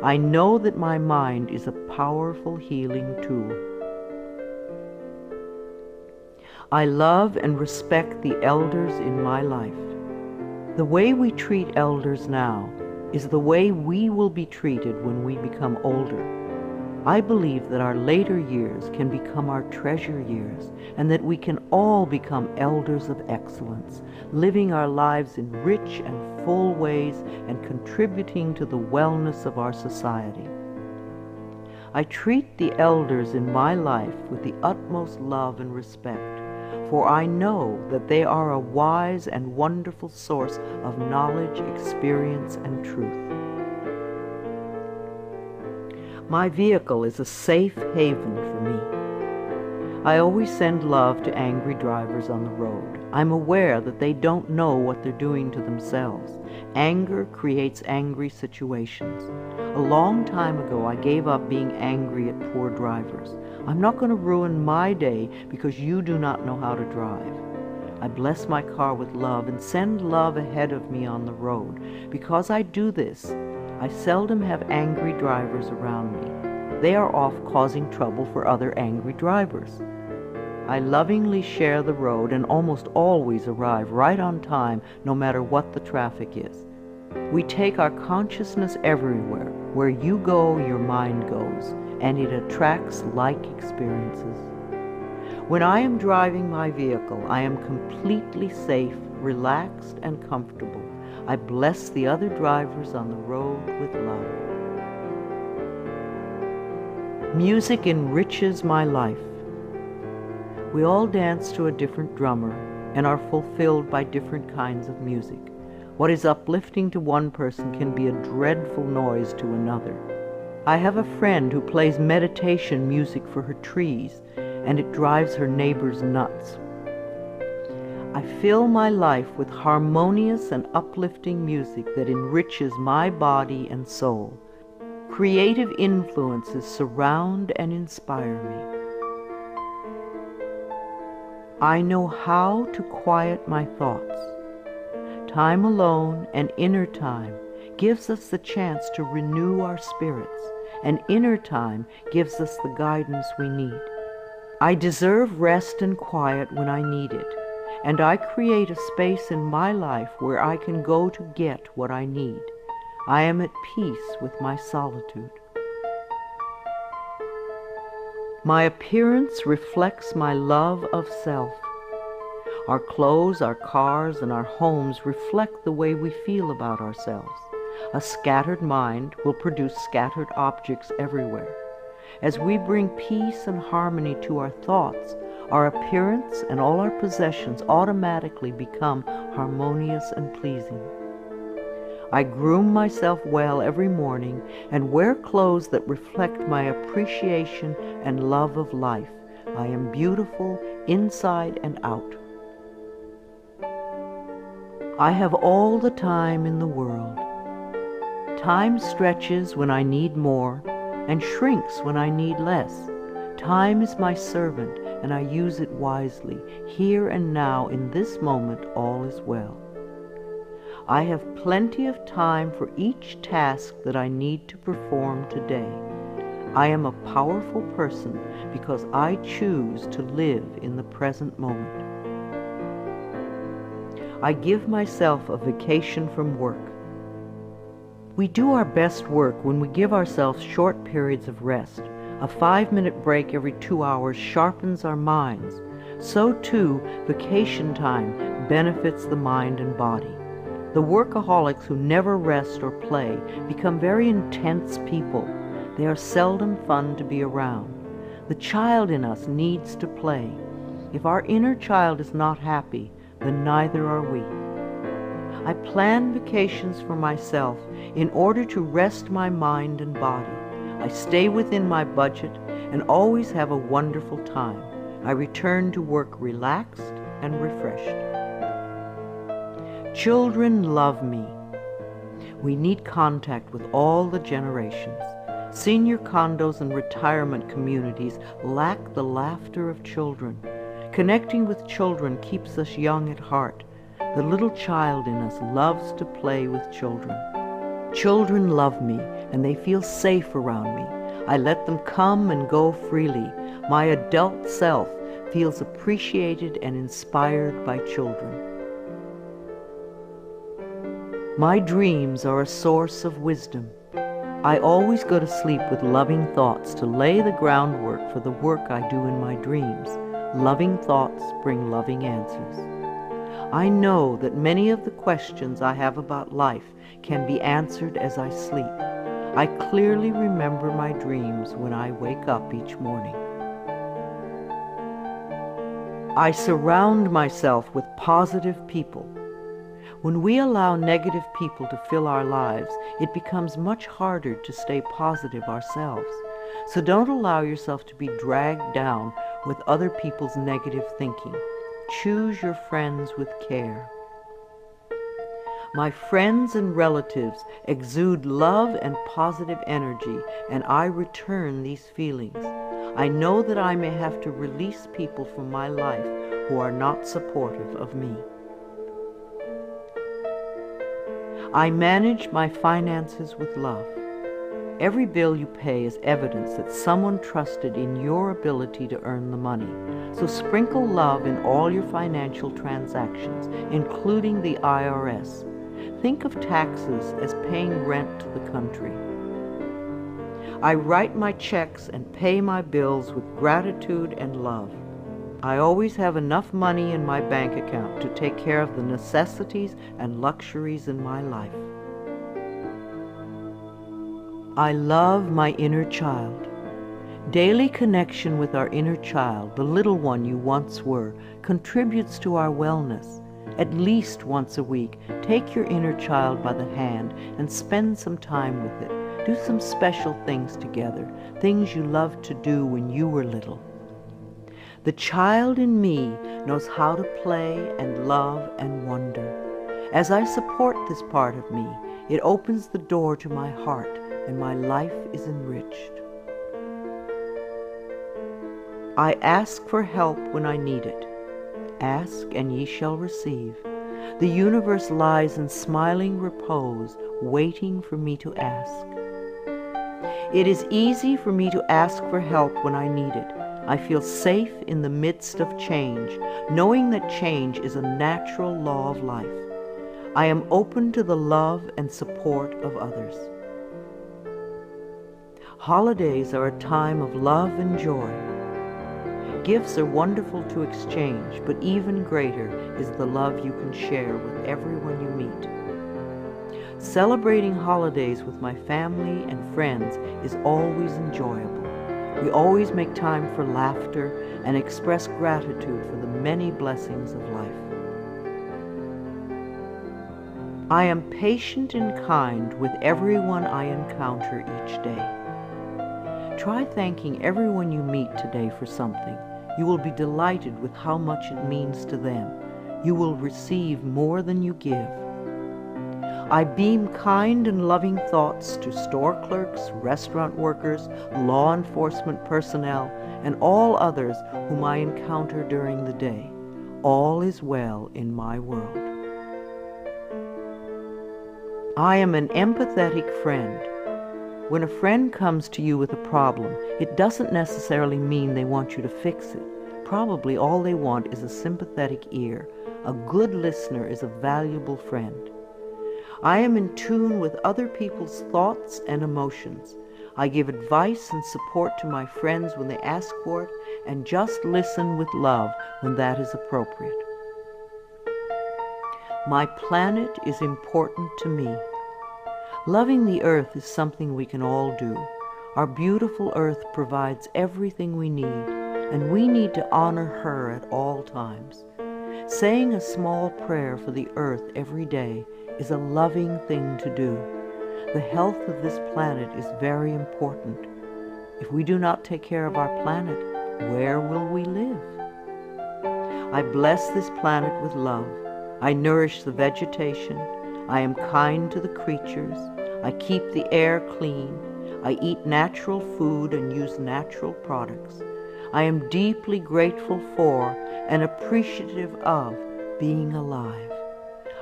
I know that my mind is a powerful healing tool. I love and respect the elders in my life. The way we treat elders now is the way we will be treated when we become older. I believe that our later years can become our treasure years, and that we can all become elders of excellence, living our lives in rich and full ways and contributing to the wellness of our society. I treat the elders in my life with the utmost love and respect, for I know that they are a wise and wonderful source of knowledge, experience, and truth. My vehicle is a safe haven for me. I always send love to angry drivers on the road. I'm aware that they don't know what they're doing to themselves. Anger creates angry situations. A long time ago, I gave up being angry at poor drivers. I'm not going to ruin my day because you do not know how to drive. I bless my car with love and send love ahead of me on the road. Because I do this, I seldom have angry drivers around me. They are off causing trouble for other angry drivers. I lovingly share the road and almost always arrive right on time, no matter what the traffic is. We take our consciousness everywhere. Where you go, your mind goes, and it attracts like experiences. When I am driving my vehicle, I am completely safe, relaxed, and comfortable. I bless the other drivers on the road with love. Music enriches my life. We all dance to a different drummer and are fulfilled by different kinds of music. What is uplifting to one person can be a dreadful noise to another. I have a friend who plays meditation music for her trees, and it drives her neighbors nuts. I fill my life with harmonious and uplifting music that enriches my body and soul. Creative influences surround and inspire me. I know how to quiet my thoughts. Time alone and inner time gives us the chance to renew our spirits, and inner time gives us the guidance we need. I deserve rest and quiet when I need it, and I create a space in my life where I can go to get what I need. I am at peace with my solitude. My appearance reflects my love of self. Our clothes, our cars, and our homes reflect the way we feel about ourselves. A scattered mind will produce scattered objects everywhere. As we bring peace and harmony to our thoughts, our appearance and all our possessions automatically become harmonious and pleasing. I groom myself well every morning and wear clothes that reflect my appreciation and love of life. I am beautiful inside and out. I have all the time in the world. Time stretches when I need more and shrinks when I need less. Time is my servant, and I use it wisely. Here and now, in this moment, all is well. I have plenty of time for each task that I need to perform today. I am a powerful person because I choose to live in the present moment. I give myself a vacation from work. We do our best work when we give ourselves short periods of rest. A 5-minute break every 2 hours sharpens our minds. So too, vacation time benefits the mind and body. The workaholics who never rest or play become very intense people. They are seldom fun to be around. The child in us needs to play. If our inner child is not happy, then neither are we. I plan vacations for myself in order to rest my mind and body. I stay within my budget and always have a wonderful time. I return to work relaxed and refreshed. Children love me. We need contact with all the generations. Senior condos and retirement communities lack the laughter of children. Connecting with children keeps us young at heart. The little child in us loves to play with children. Children love me, and they feel safe around me. I let them come and go freely. My adult self feels appreciated and inspired by children. My dreams are a source of wisdom. I always go to sleep with loving thoughts to lay the groundwork for the work I do in my dreams. Loving thoughts bring loving answers. I know that many of the questions I have about life can be answered as I sleep. I clearly remember my dreams when I wake up each morning. I surround myself with positive people. When we allow negative people to fill our lives, it becomes much harder to stay positive ourselves. So don't allow yourself to be dragged down with other people's negative thinking. Choose your friends with care. My friends and relatives exude love and positive energy, and I return these feelings. I know that I may have to release people from my life who are not supportive of me. I manage my finances with love. Every bill you pay is evidence that someone trusted in your ability to earn the money. So sprinkle love in all your financial transactions, including the IRS. Think of taxes as paying rent to the country. I write my checks and pay my bills with gratitude and love. I always have enough money in my bank account to take care of the necessities and luxuries in my life. I love my inner child. Daily connection with our inner child, the little one you once were, contributes to our wellness. At least once a week, take your inner child by the hand and spend some time with it. Do some special things together, things you loved to do when you were little. The child in me knows how to play and love and wonder. As I support this part of me, it opens the door to my heart, and my life is enriched. I ask for help when I need it. Ask, and ye shall receive. The universe lies in smiling repose, waiting for me to ask. It is easy for me to ask for help when I need it. I feel safe in the midst of change, knowing that change is a natural law of life. I am open to the love and support of others. Holidays are a time of love and joy. Gifts are wonderful to exchange, but even greater is the love you can share with everyone you meet. Celebrating holidays with my family and friends is always enjoyable. We always make time for laughter and express gratitude for the many blessings of life. I am patient and kind with everyone I encounter each day. Try thanking everyone you meet today for something. You will be delighted with how much it means to them. You will receive more than you give. I beam kind and loving thoughts to store clerks, restaurant workers, law enforcement personnel, and all others whom I encounter during the day. All is well in my world. I am an empathetic friend. When a friend comes to you with a problem, it doesn't necessarily mean they want you to fix it. Probably all they want is a sympathetic ear. A good listener is a valuable friend. I am in tune with other people's thoughts and emotions. I give advice and support to my friends when they ask for it, and just listen with love when that is appropriate. My planet is important to me. Loving the earth is something we can all do. Our beautiful earth provides everything we need, and we need to honor her at all times. Saying a small prayer for the earth every day is a loving thing to do. The health of this planet is very important. If we do not take care of our planet, where will we live? I bless this planet with love. I nourish the vegetation. I am kind to the creatures. I keep the air clean. I eat natural food and use natural products. I am deeply grateful for and appreciative of being alive.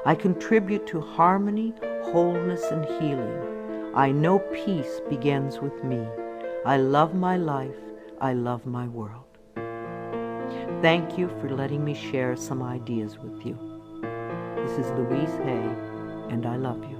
I contribute to harmony, wholeness, and healing. I know peace begins with me. I love my life. I love my world. Thank you for letting me share some ideas with you. This is Louise Hay, and I love you.